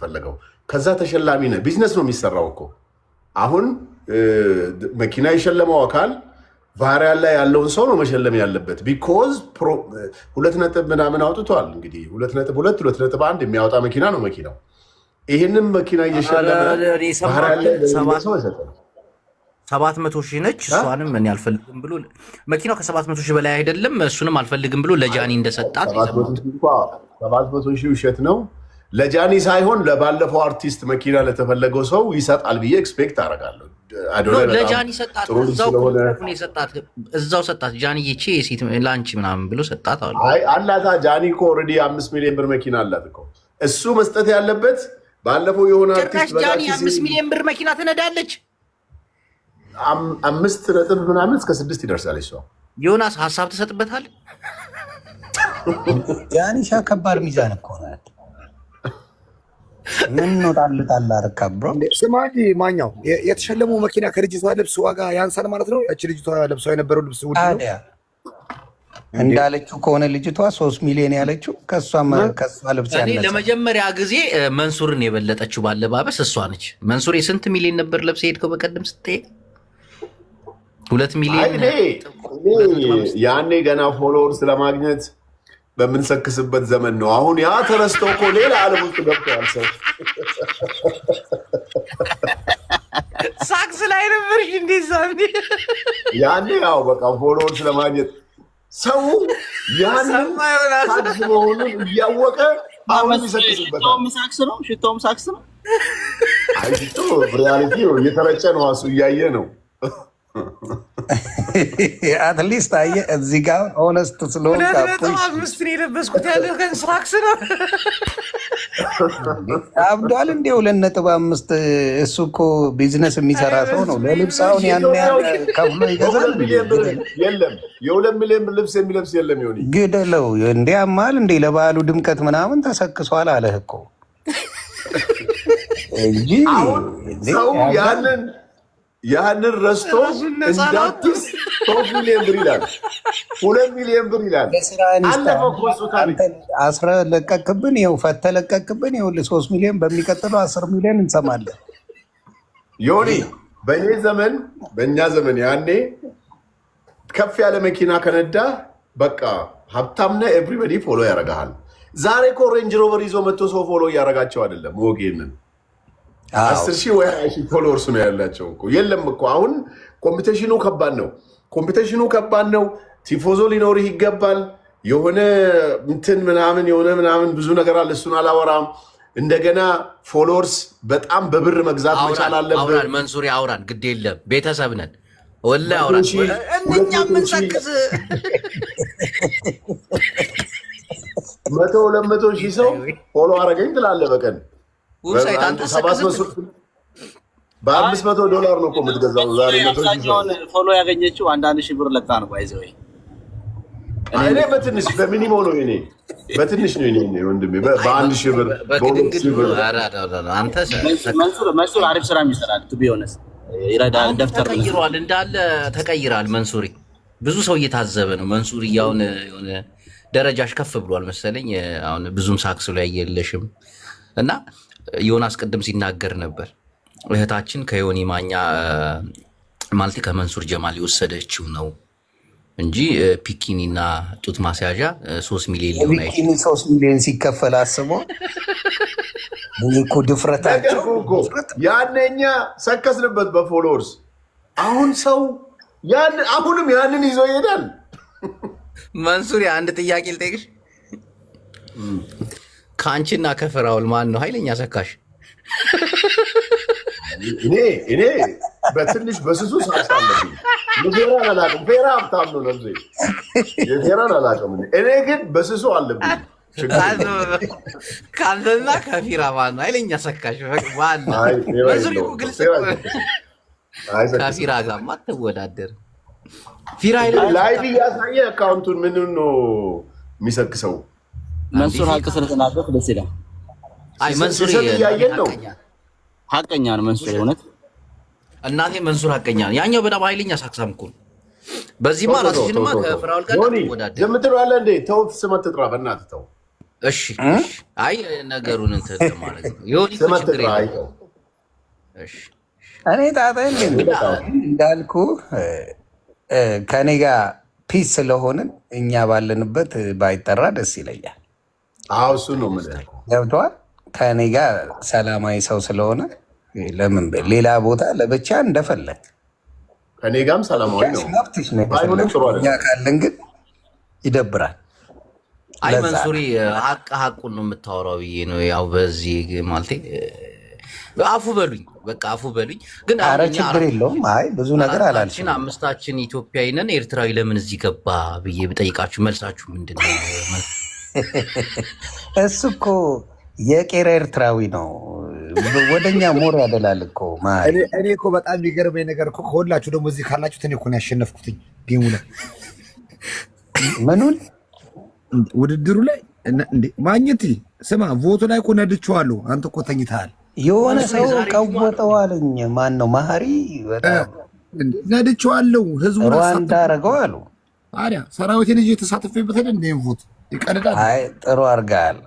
ፈለገው ከዛ ተሸላሚ ነህ። ቢዝነስ ነው የሚሰራው እኮ አሁን መኪና የሸለመው አካል ቫሪያል ላይ ያለውን ሰው ነው መሸለም ያለበት። ቢኮዝ 2 ምናምን አውጥቷል። እንግዲህ 2.2 2.1 የሚያወጣ መኪና ነው መኪናው። ይህንን መኪና እየሸለመ ቫሪያል ላይ ሰው ይሰጣል። 700,000 ነች። እሷንም እኔ አልፈልግም ብሎ መኪናው ከ700,000 በላይ አይደለም። እሱንም አልፈልግም ብሎ ለጃኒ እንደሰጣት 700,000 ውሸት ነው። ለጃኒ ሳይሆን ለባለፈው አርቲስት መኪና ለተፈለገው ሰው ይሰጣል ብዬ ኤክስፔክት አደርጋለሁ። ለጃኒ ሰጣት፣ እዛው ሰጣት። ጃኒ ይቺ ሴት ላንቺ ምናምን ብሎ ሰጣት አሉ። አይ አላታ ጃኒ እኮ ኦልሬዲ 5 ሚሊዮን ብር መኪና አላት እኮ። እሱ መስጠት ያለበት ባለፈው የሆነ አርቲስት ጃኒ 5 ሚሊዮን ብር መኪና ትነዳለች። 5 ነጥብ ምናምን እስከ 6 ይደርሳል። እሷ ዮናስ ሀሳብ ትሰጥበታል። ጃኒ ከባድ ሚዛን እኮ ነው። ምን ነው ጣል አረካ ብሮ ስማጂ ማኛው የተሸለመው መኪና ከልጅቷ ልብስ ዋጋ ያንሳል ማለት ነው። እቺ ልጅቷ ለብሷ የነበረው ልብስ ውድ ነው እንዳለችው ከሆነ ልጅቷ 3 ሚሊዮን ያለችው ከሷ ልብስ ያለች። እኔ ለመጀመሪያ ጊዜ መንሱርን የበለጠችው ባለባበስ እሷ ነች። መንሱር የስንት ሚሊዮን ነበር ለብስ ሄድከው በቀደም ስትሄድ 2 ሚሊዮን። ያኔ ገና ፎሎወርስ ለማግኘት በምንሰክስበት ዘመን ነው። አሁን ያ ተረስቶ እኮ ሌላ ዓለም ውስጥ ገብተዋል። ሰው ሳክስ ላይ ነበር እንዴዛ ያኔ ያው በቃ ፎሎወርስ ለማግኘት ሰው ያንን ሳክስ መሆኑን እያወቀ አሁን ይሰክስበታል። ሽቶም ሳክስ ነው። አይ ሽቶ ሪያሊቲ ነው፣ እየተረጨ ነው። እሱ እያየ ነው። አትሊስት አየህ እዚህ ጋር ሆነስት ስለሆነ የለበስኩት ያለው ከንስራክስ ነው። አብዷል እንዴ 2.5 እሱ እኮ ቢዝነስ የሚሰራ ሰው ነው። ለልብስ አሁን ያን ከፍሎ ይገዛል። የለም የ2 ሚሊዮን ልብስ የሚለብስ የለም። ይሆን ግደለው እንዴ አማል እንዴ ለበዓሉ ድምቀት ምናምን ተሰክሷል አለህ እኮ እንጂ ሰው ያንን ረስቶ እንዳትስ 3 ሚሊዮን ብር ይላል፣ 2 ሚሊዮን ብር ይላል። አስረ ለቀቅብን ይኸው ፈተ ለቀቅብን ይኸው 3 ሚሊዮን በሚቀጥለው 10 ሚሊዮን እንሰማለን። ዮኒ በእኛ ዘመን ያኔ ከፍ ያለ መኪና ከነዳ በቃ ሀብታምና ኤቭሪበዲ ፎሎ ያደርግሃል። ዛሬ እኮ ሬንጅ ሮቨር ይዞ መጥቶ ሰው ፎሎ እያደረጋቸው አይደለም። ወጌንን 10,000 ወይ 20,000 ፎሎወርስ ነው ያላቸው እኮ። የለም እኮ አሁን ኮምፒቴሽኑ ከባድ ነው። ቲፎዞ ሊኖርህ ይገባል። የሆነ እንትን ምናምን ብዙ ነገር አለ። እሱን አላወራም። እንደገና ፎሎወርስ በጣም በብር መግዛት መቻል አለብህ። አውራን መንሱሪ አውራን ግድ የለም ቤተሰብ ነን። ወላሂ አውራን እኛ ምን ሰክዝ 100-200 ሰው ፎሎ አረገኝ ትላለህ በቀን $500 ነው እኮ የምትገዛው። ዛሬ ፎሎ ያገኘችው 1,000 ብር ለካ ነው። ባይዘው እኔ በትንሽ በሚኒሞ ነው እኔ በትንሽ ነው እኔ ወንድሜ በ1,000 ብር አንተ መንሱር አሪፍ ስራ ይሰራል። ቱ ቢሆንስ ይረዳል። ደፍተር ተቀይሯል፣ እንዳለ ተቀይራል። መንሱሪ ብዙ ሰው እየታዘበ ነው። መንሱሪ ያውን የሆነ ደረጃሽ ከፍ ብሏል መሰለኝ። አሁን ብዙም ሳክስ ላይ የለሽም እና ዮናስ ቅድም ሲናገር ነበር እህታችን ከዮኒ ማኛ ማለት ከመንሱር ጀማል የወሰደችው ነው እንጂ ፒኪኒና ጡት ማስያዣ 3 ሚሊዮን ሊሆን አይችልም። 3 ሚሊዮን ሲከፈል አስበው እኮ ድፍረታቸው ያነኛ ሰከስንበት በፎሎወርስ። አሁን ሰው አሁንም ያንን ይዞ ይሄዳል። መንሱር አንድ ጥያቄ ልጠይቅሽ። ከአንቺና ከፍራውል ማን ነው ኃይለኛ ሰካሽ? እኔ በትንሽ በስሱ ሳሳለብኝ ፌራን አላውቅም። ፌራ ሀብታም ነው ነብዜ የፌራን አላውቅም። እኔ ግን በስሱ አለብኝ። ከአንተና ከፊራ ማን ነው ኃይለኛ ሰካሽ? ከፊራ ጋር ማትወዳደር ፊራ ላይቭ እያሳየ አካውንቱን ምን ነው የሚሰክሰው? መንሱር ሀቅ ስለተናገርክ ደስ ይላል። አይ መንሱር እያየን ነው። ሀቀኛ ነው መንሱር። እውነት እናቴ መንሱር ሀቀኛ ነው። ያኛው በጣም ኃይለኛ ሳክሳም እኮ ነው። በዚህማ ራስሽንማ ከፍራውል ጋር ወዳደ ዝም ትለዋለህ እንዴ? ተው ስም አትጥራ በእናትህ ተው። እሺ አይ ነገሩን እንትን ማለት ነው። ዮኒ ችግር የለም። እሺ እኔ ጣጣ እንዳልኩ ከኔ ጋር ፒስ ስለሆንን እኛ ባለንበት ባይጠራ ደስ ይለኛል። አዎ እሱ ነው የምልህ። ገብቶሃል? ከኔ ጋር ሰላማዊ ሰው ስለሆነ ለምን ሌላ ቦታ ለብቻ እንደፈለግ ከኔ ጋርም ሰላማዊ ነው። እኛ ካለን ግን ይደብራል። አይ መንሱሪ ሀቁን ነው የምታወራው ብዬ ነው። ያው በዚህ ማለቴ አፉ በሉኝ፣ በቃ አፉ በሉኝ። ግን ኧረ ችግር የለውም። አይ ብዙ ነገር አላልሽም። አምስታችን ኢትዮጵያዊ ነን፣ ኤርትራዊ ለምን እዚህ ገባ ብዬ ብጠይቃችሁ መልሳችሁ ምንድን ነው? እሱ እኮ የቄራ ኤርትራዊ ነው። ወደኛ ሞር ያደላል እኮ። እኔ እኮ በጣም የሚገርመኝ ነገር እኮ ከሁላችሁ ደግሞ እዚህ ካላችሁት እኔ እኮ ነው ያሸነፍኩትኝ ጌሙ ላይ። ምኑን ውድድሩ ላይ ማግኘት ስማ፣ ቮቱ ላይ እኮ ነድቼዋለሁ። አንተ እኮ ተኝተሃል። የሆነ ሰው ቀወጠው አለኝ። ማን ነው መሀሪ? ነድቼዋለሁ። ህዝቡ ሩዋንዳ አደረገው አሉ። ታዲያ ሰራዊቴን ልጅ የተሳተፈበት እንደ ቮት ይቀድዳል። አይ ጥሩ አድርገሃል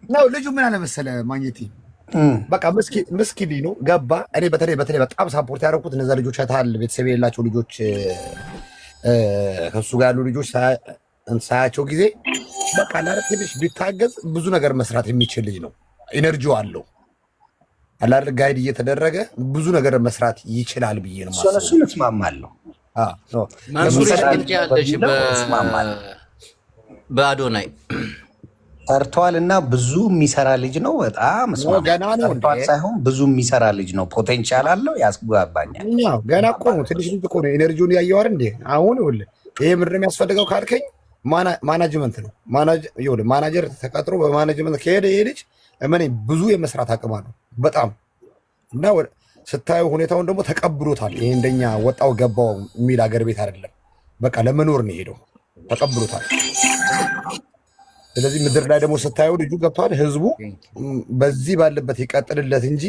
ነው። ልጁ ምን አለ መሰለህ ማግኘት በቃ ምስኪን ነው ገባ። እኔ በተለይ በጣም ሳፖርት ያደረኩት እነዛ ልጆች አይተሃል፣ ቤተሰብ የሌላቸው ልጆች ከሱ ጋር ያሉ ልጆች ሳያቸው ጊዜ በቃ ትንሽ ቢታገዝ ብዙ ነገር መስራት የሚችል ልጅ ነው። ኢነርጂው አለው አላር ጋይድ እየተደረገ ብዙ ነገር መስራት ይችላል ብዬ ነው ማለት ነው። እሱን እስማማለሁ። በአዶናይ ሰርቷል እና ብዙ የሚሰራ ልጅ ነው። በጣም ሰርቷል ሳይሆን ብዙ የሚሰራ ልጅ ነው። ፖቴንሻል አለው። ያስጓባኛል። ገና እኮ ነው፣ ትንሽ ልጅ እኮ ነው። ኤነርጂውን ያየው አይደል እንዴ? አሁን ይኸውልህ ይሄ ምንድን ነው የሚያስፈልገው ካልከኝ ማናጅመንት ነው። ማናጀር ተቀጥሮ በማናጅመንት ከሄደ ይሄ ልጅ እመኔ ብዙ የመስራት አቅም አለው በጣም እና ስታየው ሁኔታውን ደግሞ ተቀብሎታል። ይሄ እንደኛ ወጣው ገባው የሚል አገር ቤት አይደለም። በቃ ለመኖር ነው የሄደው፣ ተቀብሎታል። ስለዚህ ምድር ላይ ደግሞ ስታየው ልጁ ገብቷል። ህዝቡ በዚህ ባለበት ይቀጥልለት እንጂ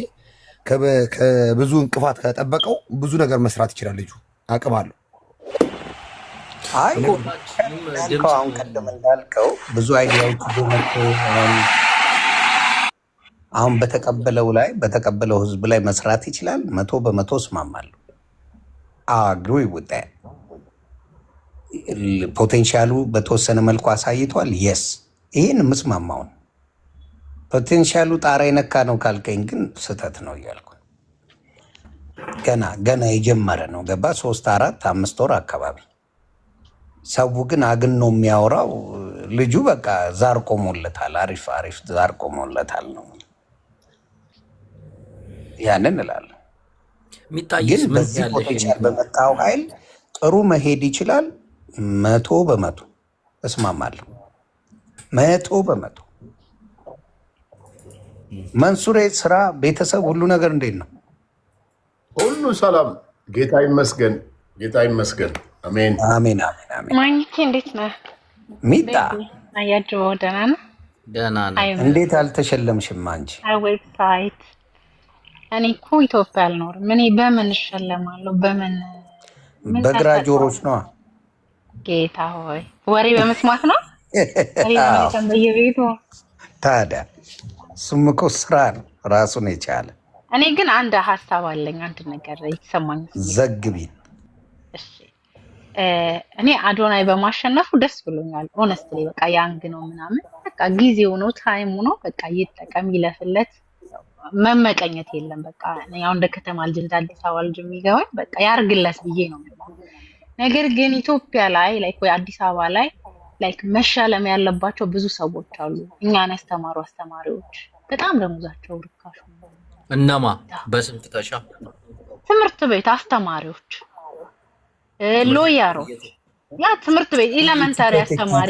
ከብዙ እንቅፋት ከጠበቀው ብዙ ነገር መስራት ይችላል። ልጁ አቅም አለው። አይ አሁን ቀደም እንዳልከው ብዙ አይዲያዎች አሁን በተቀበለው ህዝብ ላይ መስራት ይችላል። 100% እስማማለሁ። አግሪ ውጣ ፖቴንሻሉ በተወሰነ መልኩ አሳይቷል። የስ ይህን የምስማማውን ፖቴንሻሉ ጣራ የነካ ነው ካልከኝ ግን ስህተት ነው እያልኩ ገና የጀመረ ነው። ገባ 3፣ 4፣ 5 ወር አካባቢ ሰው ግን አግን ነው የሚያወራው። ልጁ በቃ ዛር ቆሞለታል። አሪፍ ዛር ቆሞለታል ነው ያንን እላለሁ። ግን በዚህ ፖቴንሻል በመጣው ኃይል ጥሩ መሄድ ይችላል። 100% እስማማለሁ። 100% መንሱሬ ስራ፣ ቤተሰብ፣ ሁሉ ነገር እንዴት ነው? ሁሉ ሰላም፣ ጌታ ይመስገን፣ ጌታ ይመስገን። አሜን አሜን አሜን። ማግኘቴ እንዴት ነህ? ሚጣ አያጅበው ደህና ነው? ደህና ነው። እንዴት አልተሸለምሽም አንቺ? ዌብሳይት እኔ እኮ ኢትዮጵያ አልኖርም። እኔ በምን እሸለማለሁ? በምን በግራ ጆሮች ነዋ። ጌታ ሆይ ወሬ በመስማት ነው። በየቤቱ ታዲያ እሱም እኮ ስራ ነው ራሱን የቻለ። እኔ ግን አንድ ሀሳብ አለኝ። አንድ ነገር ይሰማኝ። ዘግቢን። እሺ እኔ አዶናይ በማሸነፉ ደስ ብሎኛል። ኦነስትሊ በቃ ያንግ ነው ምናምን በቃ ጊዜው ነው ታይሙ ነው። በቃ ይጠቀም፣ ይለፍለት፣ መመቀኘት የለም። በቃ ያው እንደ ከተማ ልጅ እንደ አዲስ አበባ ልጅ የሚገባኝ በቃ ያርግለት ብዬ ነው። ነገር ግን ኢትዮጵያ ላይ ላይክ ወይ አዲስ አበባ ላይ ላይክ መሻለም ያለባቸው ብዙ ሰዎች አሉ። እኛን ያስተማሩ አስተማሪዎች በጣም ደሞዛቸው ርካሽ ነው። እነማ በስም ጥቀሻ? ትምህርት ቤት አስተማሪዎች፣ ሎየሮች፣ ያ ትምህርት ቤት ኤሌመንታሪ አስተማሪ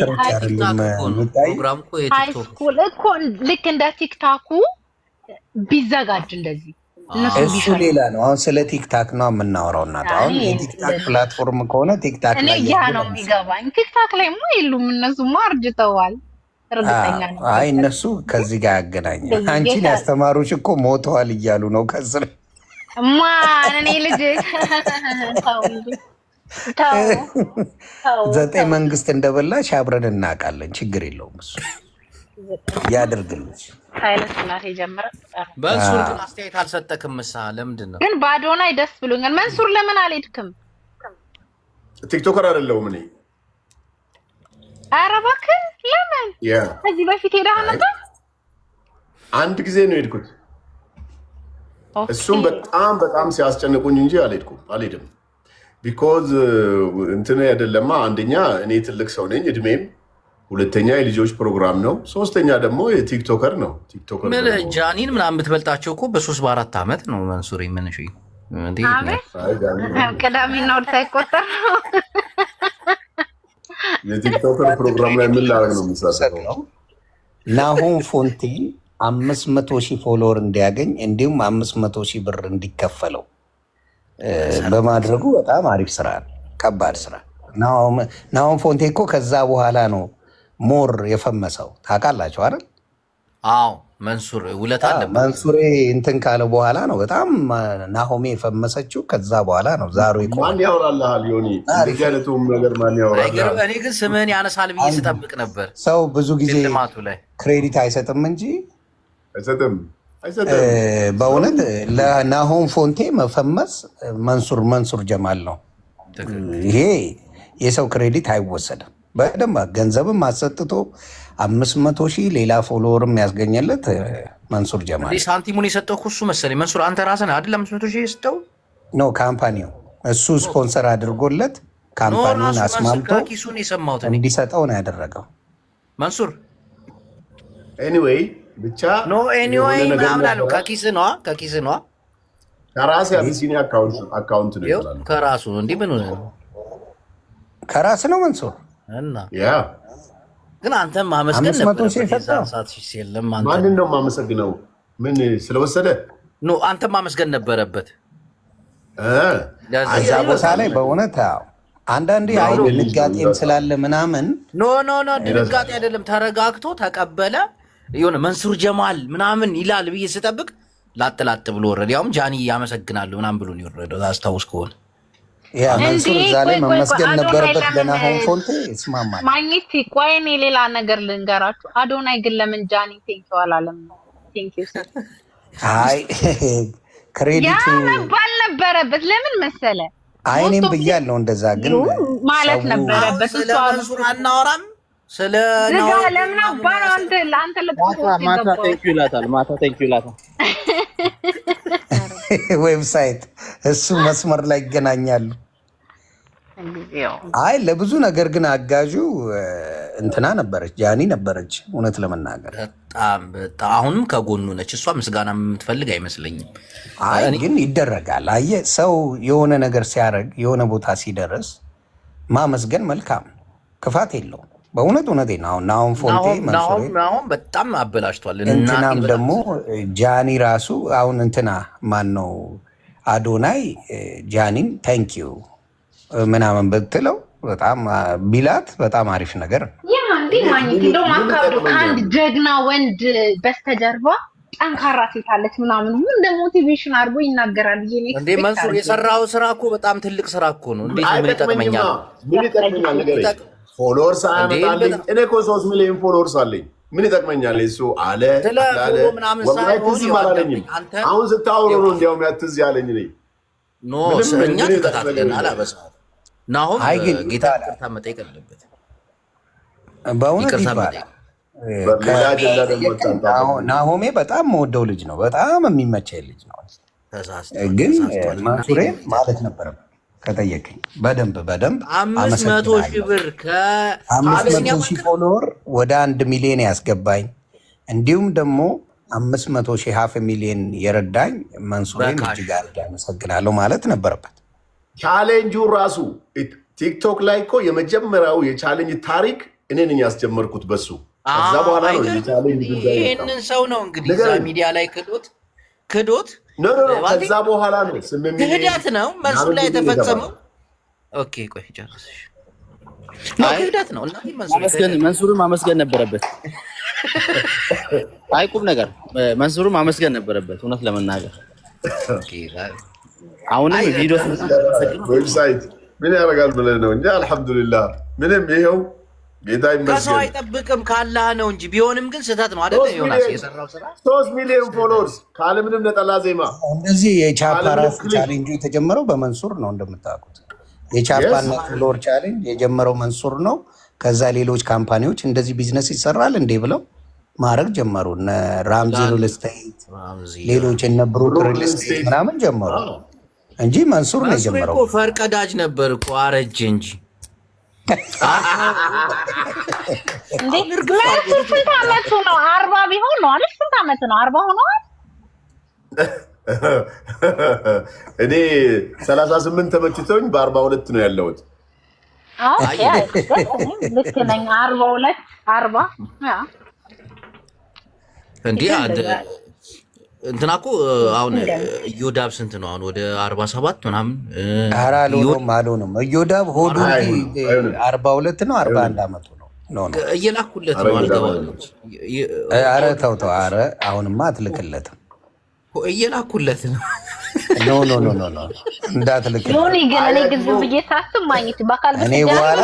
ሃይስኩል እኮ ልክ እንደ ቲክታኩ ቢዘጋጅ እንደዚህ እሱ ሌላ ነው። አሁን ስለ ቲክታክ ነው የምናወራው። እና አሁን የቲክታክ ፕላትፎርም ከሆነ ቲክታክ ላይ ያ ነው የሚገባኝ። ቲክታክ ላይ የሉም እነሱማ አርጅተዋል። እርግጠኛ ነው። አይ እነሱ ከዚህ ጋር ያገናኛል። አንቺን ያስተማሩሽ እኮ ሞተዋል እያሉ ነው ከስር ማን እኔ ልጅ ዘጠኝ መንግስት እንደበላሽ አብረን እናውቃለን። ችግር የለውም እሱ ያድርግልሽ። ኃይለ ሥላሴ ጀመረ። መንሱር ግን አስተያየት አልሰጠክም። ለምንድን ነው ግን በአዶናይ ደስ ብሎኛል። መንሱር ለምን አልሄድክም? ቲክቶከር አይደለሁም እኔ። ኧረ እባክህ ለምን? ከዚህ በፊት ሄደህ ነበር? አንድ ጊዜ ነው የሄድኩት። እሱም በጣም ሲያስጨንቁኝ እንጂ አልሄድም። ቢኮዝ እንትን አይደለማ። አንደኛ እኔ ትልቅ ሰው ነኝ እድሜም፣ ሁለተኛ የልጆች ፕሮግራም ነው፣ ሶስተኛ ደግሞ የቲክቶከር ነው። ቲክቶከር ምን ጃኒን ምናምን የምትበልጣቸው እኮ በ3 በ4 ዓመት ነው። መንሱር ምን እሺ እንዴ ቅዳሜና እሑድ ሳይቆጠር ነው። የቲክቶከር ፕሮግራም ላይ ምን ላደርግ ነው የምሳሰለው? ናሆም ፎንቴ 500,000 ፎሎወር እንዲያገኝ እንዲሁም 500,000 ብር እንዲከፈለው በማድረጉ በጣም አሪፍ ስራ ነው። ከባድ ስራ። ናሆም ፎንቴ እኮ ከዛ በኋላ ነው ሞር የፈመሰው ታውቃላችሁ አይደል? አዎ መንሱር ውለታ አለ። መንሱሬ እንትን ካለ በኋላ ነው በጣም ናሆሜ የፈመሰችው። ከዛ በኋላ ነው ዛሬ ማን ያወራልሃል? ዮኒ እንደዚህ አይነቱም ነገር ማን ያወራልሃል? እኔ ግን ስምህን ያነሳል ብዬ ስጠብቅ ነበር። ሰው ብዙ ጊዜ ልማቱ ላይ ክሬዲት አይሰጥም እንጂ አይሰጥም። በእውነት ለናሆም ፎንቴ መፈመስ መንሱር ጀማል ነው። ይሄ የሰው ክሬዲት አይወሰድም። በደንብ ገንዘብም አሰጥቶ 500,000 ሌላ ፎሎወርም ያስገኘለት መንሱር ጀማል። ሳንቲሙን የሰጠው እሱ መሰለኝ። መንሱር አንተ ራስህ አይደል 500,000 የሰጠው? ኖ ካምፓኒው እሱ ስፖንሰር አድርጎለት ካምፓኒውን አስማምቶ እንዲሰጠው ነው ያደረገው መንሱር። ኤኒዌይ ብቻ ኖ ኤኒዌይ ምናምን አለው። ከኪስህ ነዋ ከራሴ አቢሲኒያ አካውንት ነው ይላል። ከራሱ እንዲህ ምን ሆነ? ከራስ ነው መንሱር እና ያ ግን አንተም ማመስገን ነበር። ማንን ነው የማመሰግነው? ምን ስለወሰደ ኖ አንተም ማመስገን ነበረበት። እዛ ቦታ ላይ በእውነት አንዳንዴ አይ ድንጋጤም ስላለ ምናምን ኖ ድንጋጤ አይደለም። ተረጋግቶ ተቀበለ። የሆነ መንሱር ጀማል ምናምን ይላል ብዬ ስጠብቅ ላጥ ብሎ ወረደ። ያውም ጃኒ ያመሰግናሉ ምናምን ብሎ ነው የወረደው። አስታውስ ከሆነ ያ መንሱር እዛ ላይ መመስገን ነበረበት። ለናሆም ፎንቴ ይስማማል። ማግኘት ቆይ እኔ ሌላ ነገር ልንገራችሁ። አዶናይ ግን ለምን ጃኒ ቴንኪው አላለም? ቴንኪው አይ ክሬዲት መባል ነበረበት። ለምን መሰለ? አይ እኔም ብያለሁ እንደዛ፣ ግን ማለት ነበረበት። ስለ መንሱር አናወራም። ስለ ለምን አባራ አንተ ማታ ቴንኪው ይላታል። ዌብሳይት እሱ መስመር ላይ ይገናኛሉ። አይ ለብዙ ነገር ግን አጋዡ እንትና ነበረች፣ ጃኒ ነበረች። እውነት ለመናገር በጣም አሁንም ከጎኑ ነች። እሷ ምስጋና የምትፈልግ አይመስለኝም። አይ ግን ይደረጋል። አየህ ሰው የሆነ ነገር ሲያደርግ የሆነ ቦታ ሲደርስ ማመስገን መልካም፣ ክፋት የለውም። በእውነት እውነቴን ነው። አሁን ፎንቴ አሁን በጣም አበላሽቷል። እንትናም ደግሞ ጃኒ ራሱ አሁን እንትና ማን ነው አዶናይ ጃኒን ታንኪዩ ምናምን ብትለው በጣም ቢላት በጣም አሪፍ ነገር ነው። ያ እንዴ ማግኘት እንደውም አካብዶ ከአንድ ጀግና ወንድ በስተጀርባ ጠንካራ ሴት አለች ምናምን ምን እንደ ሞቲቬሽን አድርጎ ይናገራል። እንዴ መንሱር የሰራው ስራ እኮ በጣም ትልቅ ስራ እኮ ነው። እንዴት ምን ይጠቅመኛል? ፎሎወርስ አያመጣልኝ። እኔ እኮ 3 ሚሊዮን ፎሎወርስ አለኝ። ምን ይጠቅመኛል? እሱ አለ አሁን ስታወሩ ነው እንዲያውም ያትዝ ያለኝ እኔ ኖ እኛ ተከታተለን አላበሳ ናሆም ጌታ ይቅርታ መጠየቅ አለበት። በእውነት ይባላል። ናሆሜ በጣም የምወደው ልጅ ነው። በጣም የሚመቸኝ ልጅ ነው። ግን መንሱሬ ማለት ነበረበት ከጠየቀኝ በደንብ 500,000 ብር ከ500,000 ፎሎወር ወደ 1 ሚሊዮን ያስገባኝ እንዲሁም ደግሞ 500,000 500,000 የረዳኝ መንሱሬን እጅግ አድርጌ አመሰግናለሁ ማለት ነበረበት። ቻሌንጁ ራሱ ቲክቶክ ላይ እኮ የመጀመሪያው የቻሌንጅ ታሪክ እኔ ነኝ ያስጀመርኩት በሱ። ከዛ በኋላ ነው የቻሌንጅ ጉዳይ። ይሄንን ሰው ነው እንግዲህ እዛ ሚዲያ ላይ ክዶት ከዛ በኋላ ነው ክህደት ነው መንሱር ላይ የተፈጸመው። ኦኬ ቆይ ጨርሰሽ ክህደት ነው እና መንሱርን ማመስገን ነበረበት። አይ ቁም ነገር መንሱርን ማመስገን ነበረበት እውነት ለመናገር። አሁንም ቪዲዮ ዌብሳይት ምን ያደርጋል ብለህ ነው እንጂ አልሐምዱሊላህ ምንም ይሄው ጌታ ከሰው ይመስገን። አይጠብቅም ካላህ ነው እንጂ ቢሆንም ግን ስህተት ነው አይደል? ዮናስ የሰራው ስራ 3 ሚሊዮን ፎሎወርስ ካለምንም ነጠላ ዜማ። እንደዚህ የቻፓ ራሱ ቻሌንጁ የተጀመረው በመንሱር ነው እንደምታውቁት። የቻፓና ፍሎር ቻሌንጅ የጀመረው መንሱር ነው። ከዛ ሌሎች ካምፓኒዎች እንደዚህ ቢዝነስ ይሰራል እንዴ ብለው ማድረግ ጀመሩ። እነ ራምዚ ሪል ስቴት፣ ሌሎች እነ ብሩክ ሪል ስቴት ምናምን ጀመሩ እንጂ መንሱር ነው የጀመረው። እኮ ፈርቀዳጅ ነበር እኮ አረጀ እንጂ። እንዴ መንሱር ስንት ዓመቱ ነው? 40 ቢሆን ነው አይደል? ስንት ዓመት ነው? 40 ሆኗል። እኔ 38 ተመችቶኝ በ42 ነው ያለሁት። ልክ ነኝ። 42 40 እንዴ እንትና እኮ አሁን ኢዮዳብ ስንት ነው አሁን? ወደ 47 ምናምን። ኧረ አልሆነም። ኢዮዳብ ሆዱ 42 ነው 41 ዓመቱ ነው። እየላኩለት ነው አልገባለሁ። ኧረ ተው። ኧረ አሁንማ አትልክለትም። እየላኩለት ነው። ኖ እንዳትልክለት። ዮኒ ግን እኔ ግን ዝም ብዬ ሳስብ ማግኘት በአካል እኔ በኋላ